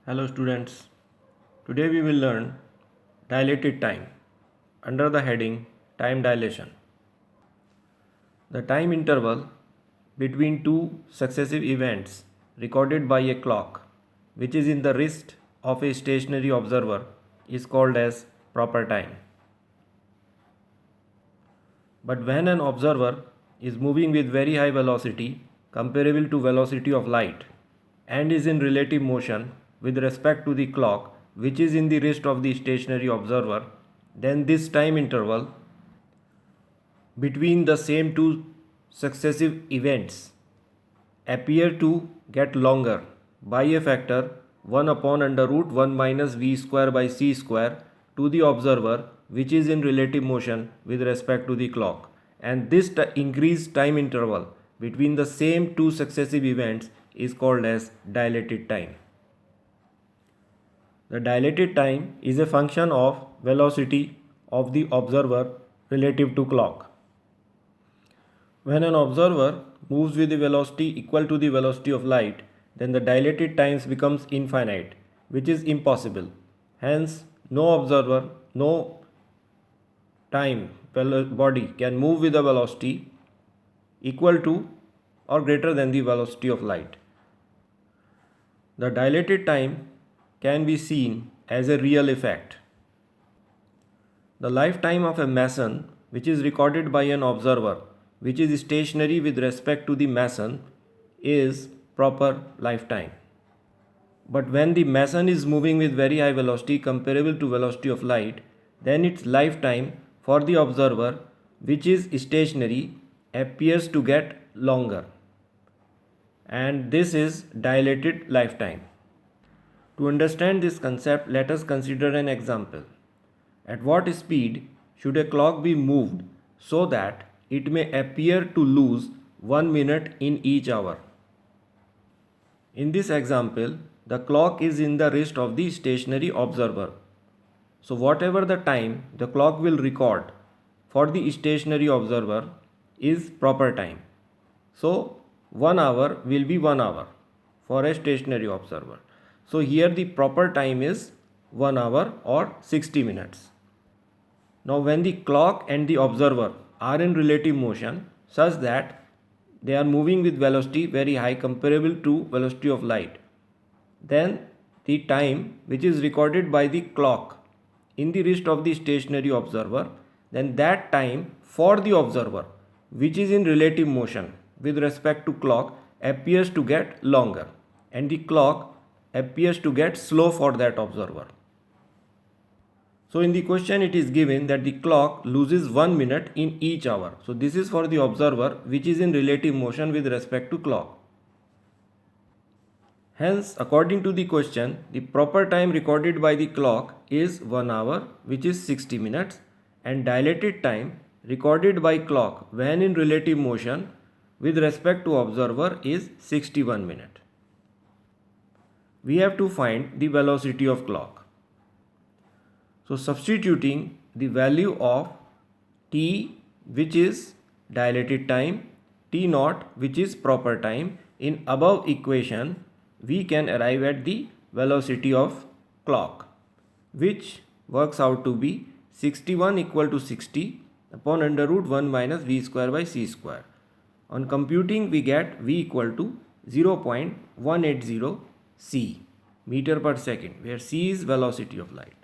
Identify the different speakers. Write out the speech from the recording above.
Speaker 1: Hello students, today we will learn dilated time under the heading time dilation. The time interval between two successive events recorded by a clock which is in the wrist of a stationary observer is called as proper time. But when an observer is moving with very high velocity comparable to velocity of light and is in relative motion with respect to the clock which is in the wrist of the stationary observer, then this time interval between the same two successive events appear to get longer by a factor 1 upon under root 1 minus v square by c square to the observer which is in relative motion with respect to the clock, and this increased time interval between the same two successive events is called as dilated time. The dilated time is a function of velocity of the observer relative to clock. When an observer moves with a velocity equal to the velocity of light, then the dilated times becomes infinite, which is impossible. Hence, no observer, no time body can move with a velocity equal to or greater than the velocity of light. The dilated time can be seen as a real effect. The lifetime of a mason, which is recorded by an observer which is stationary with respect to the mason, is proper lifetime. But when the mason is moving with very high velocity comparable to velocity of light, then its lifetime for the observer which is stationary appears to get longer, and this is dilated lifetime. To understand this concept, let us consider an example. At what speed should a clock be moved so that it may appear to lose 1 minute in each hour? In this example, the clock is in the wrist of the stationary observer. So whatever the time the clock will record for the stationary observer is proper time. So 1 hour will be 1 hour for a stationary observer. So here the proper time is 1 hour or 60 minutes. Now when the clock and the observer are in relative motion such that they are moving with velocity very high comparable to velocity of light, then the time which is recorded by the clock in the wrist of the stationary observer, then that time for the observer which is in relative motion with respect to clock appears to get longer, and the clock appears to get slow for that observer. So in the question it is given that the clock loses 1 minute in each hour. So this is for the observer which is in relative motion with respect to clock. Hence, according to the question, the proper time recorded by the clock is 1 hour, which is 60 minutes, and dilated time recorded by clock when in relative motion with respect to observer is 61 minutes. We have to find the velocity of clock. So substituting the value of t, which is dilated time, t naught, which is proper time, in above equation, we can arrive at the velocity of clock, which works out to be 61 equal to 60 upon under root 1 minus v square by c square. On computing, we get v equal to 0.180 c meter per second, where c is velocity of light.